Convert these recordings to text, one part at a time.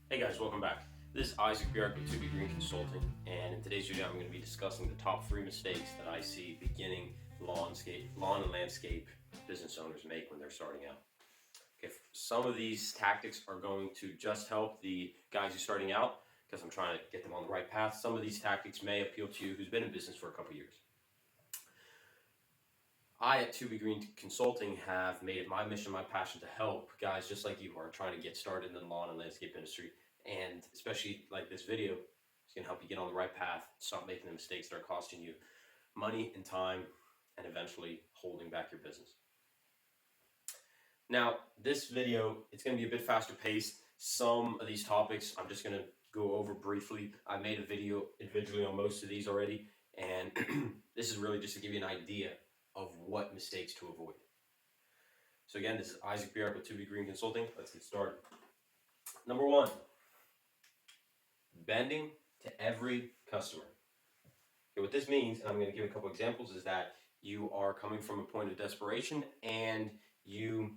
Hey guys, welcome back. This is Isaac Bjark with 2B Green Consulting, and in today's video I'm going to be discussing the top 3 mistakes that I see beginning lawn and landscape business owners make when they're starting out. Okay, some of these tactics are going to just help the guys who are starting out because I'm trying to get them on the right path. Some of these tactics may appeal to you who's been in business for a couple years. I at 2B Green Consulting have made it my mission, my passion to help guys just like you who are trying to get started in the lawn and landscape industry. And especially like this video, it's going to help you get on the right path, stop making the mistakes that are costing you money and time, and eventually holding back your business. Now, this video, it's going to be a bit faster paced. Some of these topics I'm just going to go over briefly. I made a video individually on most of these already, and this is really just to give you an idea of what mistakes to avoid. So again, this is Isaac Bjark with 2B Green Consulting. Let's get started. Number 1, bending to every customer. Okay, what this means, and I'm going to give a couple examples, is that you are coming from a point of desperation and you,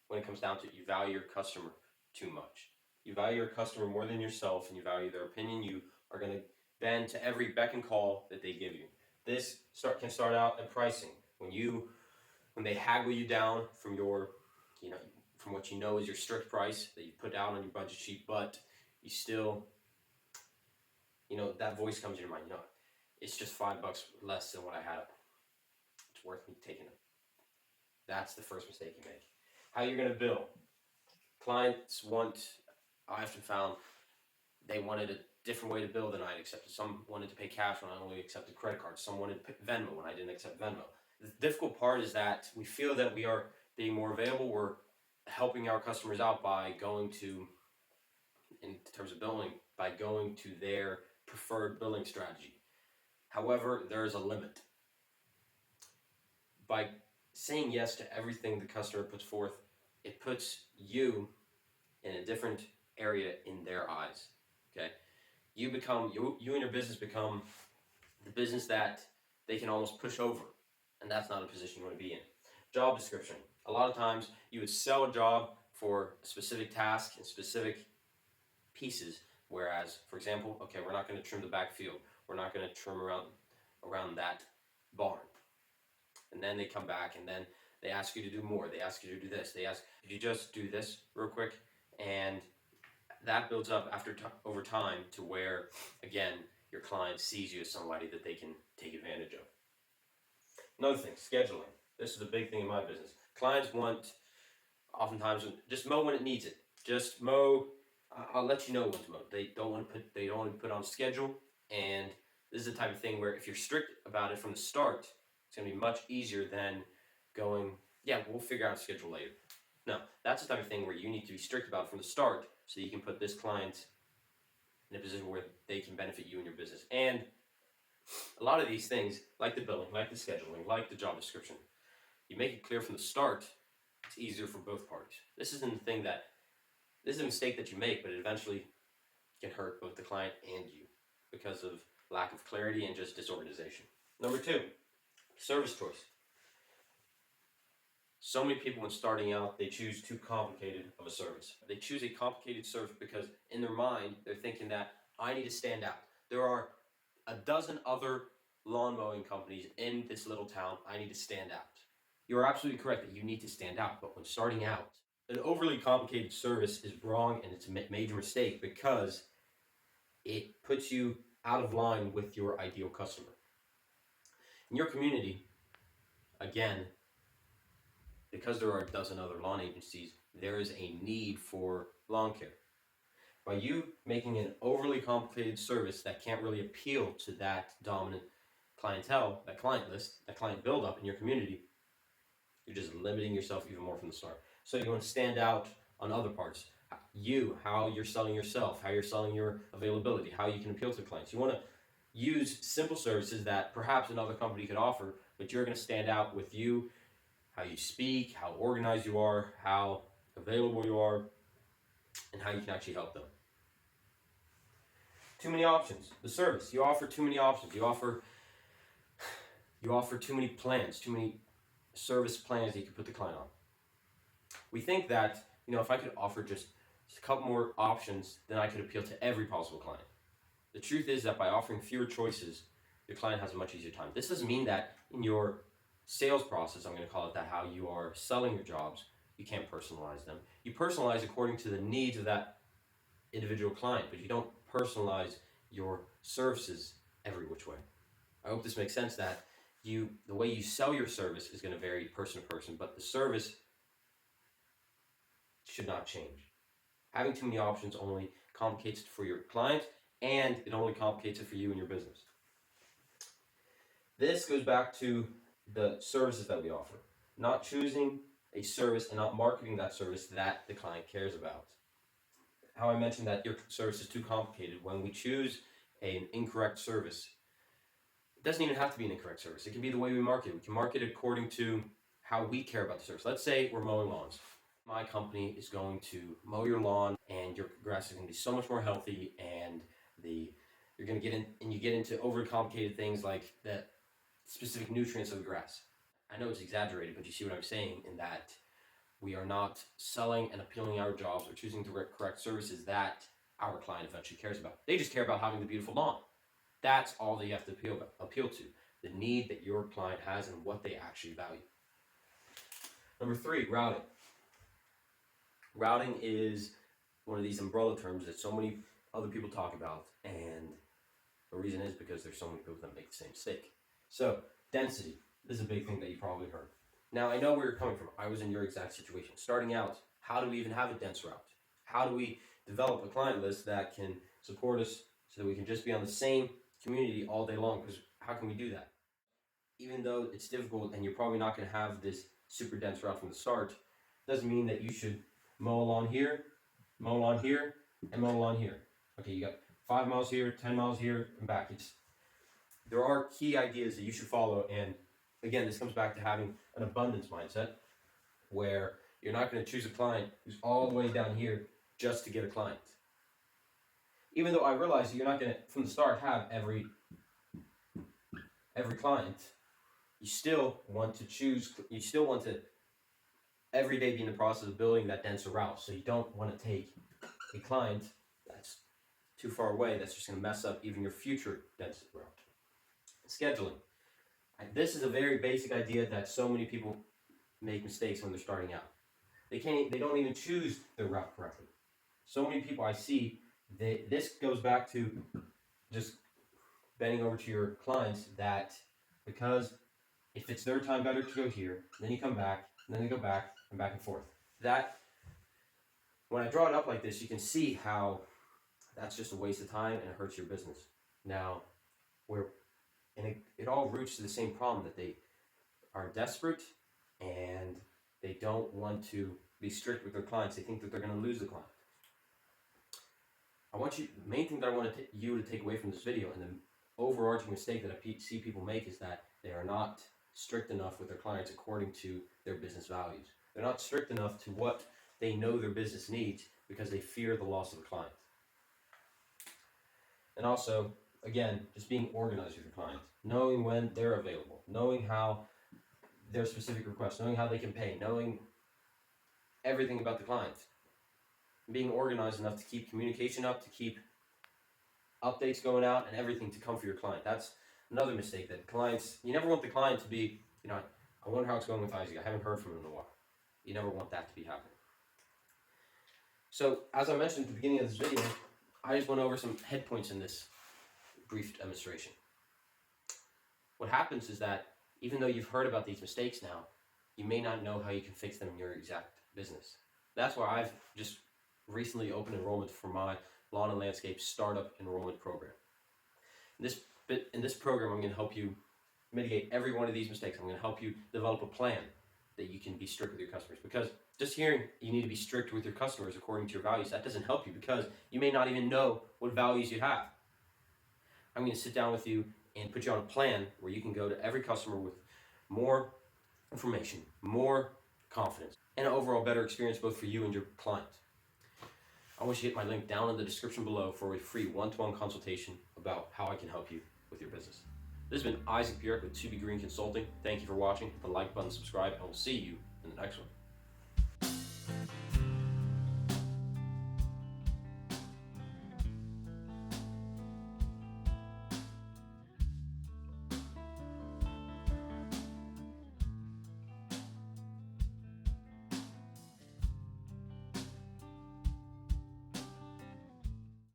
when it comes down to it, you value your customer too much. You value your customer more than yourself and you value their opinion. You are going to bend to every beck and call that they give you. This can start out at pricing. When they haggle you down from your, from what you know is your strict price that you put down on your budget sheet, but you still, that voice comes in your mind, it's just $5 less than what I had. It's worth me taking it. That's the first mistake you make. How you're going to bill. Clients I often found they wanted a different way to bill than I accepted. Some wanted to pay cash when I only accepted credit cards. Some wanted Venmo when I didn't accept Venmo. The difficult part is that we feel that we are being more available. We're helping our customers out by going to, in terms of billing, by going to their preferred billing strategy. However, there is a limit. By saying yes to everything the customer puts forth, it puts you in a different area in their eyes. Okay, you and your business become the business that they can almost push over, and that's not a position you want to be in. Job description. A lot of times you would sell a job for a specific task and specific pieces, whereas, for example, okay, we're not going to trim the back field. We're not going to trim around that barn. And then they come back and then they ask you to do more. They ask you to do this. They ask, could you just do this real quick? And that builds up over time to where, again, your client sees you as somebody that they can take advantage of. Another thing, scheduling. This is a big thing in my business. Clients want, oftentimes, just mow when it needs it. Just mow. I'll let you know when to mow. They don't want to put on schedule. And this is the type of thing where if you're strict about it from the start, it's going to be much easier than going, yeah, we'll figure out a schedule later. No, that's the type of thing where you need to be strict about it from the start so you can put this client in a position where they can benefit you and your business. And a lot of these things, like the billing, like the scheduling, like the job description, you make it clear from the start, it's easier for both parties. This is a mistake that you make, but it eventually can hurt both the client and you because of lack of clarity and just disorganization. Number 2, service choice. So many people when starting out, they choose too complicated of a service. They choose a complicated service because in their mind, they're thinking that I need to stand out. There are a dozen other lawn mowing companies in this little town. I need to stand out. You are absolutely correct that you need to stand out, but when starting out, an overly complicated service is wrong and it's a major mistake because it puts you out of line with your ideal customer. In your community, again, because there are a dozen other lawn agencies, there is a need for lawn care. By you making an overly complicated service that can't really appeal to that dominant clientele, that client list, that client buildup in your community, you're just limiting yourself even more from the start. So you want to stand out on other parts. How you're selling yourself, how you're selling your availability, how you can appeal to clients. You want to use simple services that perhaps another company could offer, but you're going to stand out with you, how you speak, how organized you are, how available you are, and how you can actually help them. Too many options. The service. You offer too many options. You offer too many plans, too many service plans that you can put the client on. We think that, if I could offer just a couple more options, then I could appeal to every possible client. The truth is that by offering fewer choices, your client has a much easier time. This doesn't mean that in your sales process, I'm going to call it that, how you are selling your jobs, you can't personalize them. You personalize according to the needs of that individual client, but you don't personalize your services every which way. I hope this makes sense, that the way you sell your service is going to vary person to person, but the service should not change. Having too many options only complicates it for your client, and it only complicates it for you and your business. This goes back to the services that we offer. Not choosing a service and not marketing that service that the client cares about. How I mentioned that your service is too complicated. When we choose an incorrect service, it doesn't even have to be an incorrect service. It can be the way we market it. We can market it according to how we care about the service. Let's say we're mowing lawns. My company is going to mow your lawn, and your grass is going to be so much more healthy, and you're going to get into overly complicated things like the specific nutrients of the grass. I know it's exaggerated, but you see what I'm saying, in that we are not selling and appealing our jobs or choosing the correct services that our client eventually cares about. They just care about having the beautiful lawn. That's all that you have to appeal to, the need that your client has and what they actually value. Number 3, routing. Routing is one of these umbrella terms that so many other people talk about, and the reason is because there's so many people that make the same mistake. So, density. This is a big thing that you probably heard. Now, I know where you're coming from. I was in your exact situation. Starting out, how do we even have a dense route? How do we develop a client list that can support us so that we can just be on the same community all day long? Because how can we do that? Even though it's difficult and you're probably not going to have this super dense route from the start, doesn't mean that you should mow a lawn here, mow a lawn here, and mow a lawn here. Okay, you got 5 miles here, 10 miles here, and back. There are key ideas that you should follow, and again, this comes back to having an abundance mindset, where you're not going to choose a client who's all the way down here just to get a client. Even though I realize that you're not going to, from the start, have every client, you still want to every day be in the process of building that denser route. So you don't want to take a client that's too far away, that's just going to mess up even your future dense route. Scheduling. This is a very basic idea that so many people make mistakes when they're starting out. They don't even choose their route correctly. So many people I see, this goes back to just bending over to your clients, that because if it's their time better to go here, then you come back, and then you go back and back and forth. That, when I draw it up like this, you can see how that's just a waste of time and it hurts your business. Now, it all roots to the same problem, that they are desperate and they don't want to be strict with their clients. They think that they're going to lose the client. The main thing that I want you to take away from this video, and the overarching mistake that I see people make, is that they are not strict enough with their clients according to their business values. They're not strict enough to what they know their business needs because they fear the loss of the client. And also, again, just being organized with your clients, knowing when they're available, knowing how their specific requests, knowing how they can pay, knowing everything about the client. Being organized enough to keep communication up, to keep updates going out, and everything to come for your client. That's another mistake, that clients, you never want the client to be, I wonder how it's going with Isaac. I haven't heard from him in a while. You never want that to be happening. So, as I mentioned at the beginning of this video, I just went over some head points in this brief demonstration. What happens is that even though you've heard about these mistakes now, you may not know how you can fix them in your exact business. That's why I've just recently opened enrollment for my lawn and landscape startup enrollment program. In this program, I'm going to help you mitigate every one of these mistakes. I'm going to help you develop a plan that you can be strict with your customers. Because just hearing you need to be strict with your customers according to your values, that doesn't help you, because you may not even know what values you have. I'm going to sit down with you and put you on a plan where you can go to every customer with more information, more confidence, and an overall better experience both for you and your client. I want you to hit my link down in the description below for a free one-to-one consultation about how I can help you with your business. This has been Isaac Bjork with 2B Green Consulting. Thank you for watching. Hit the like button, subscribe, and we'll see you in the next one.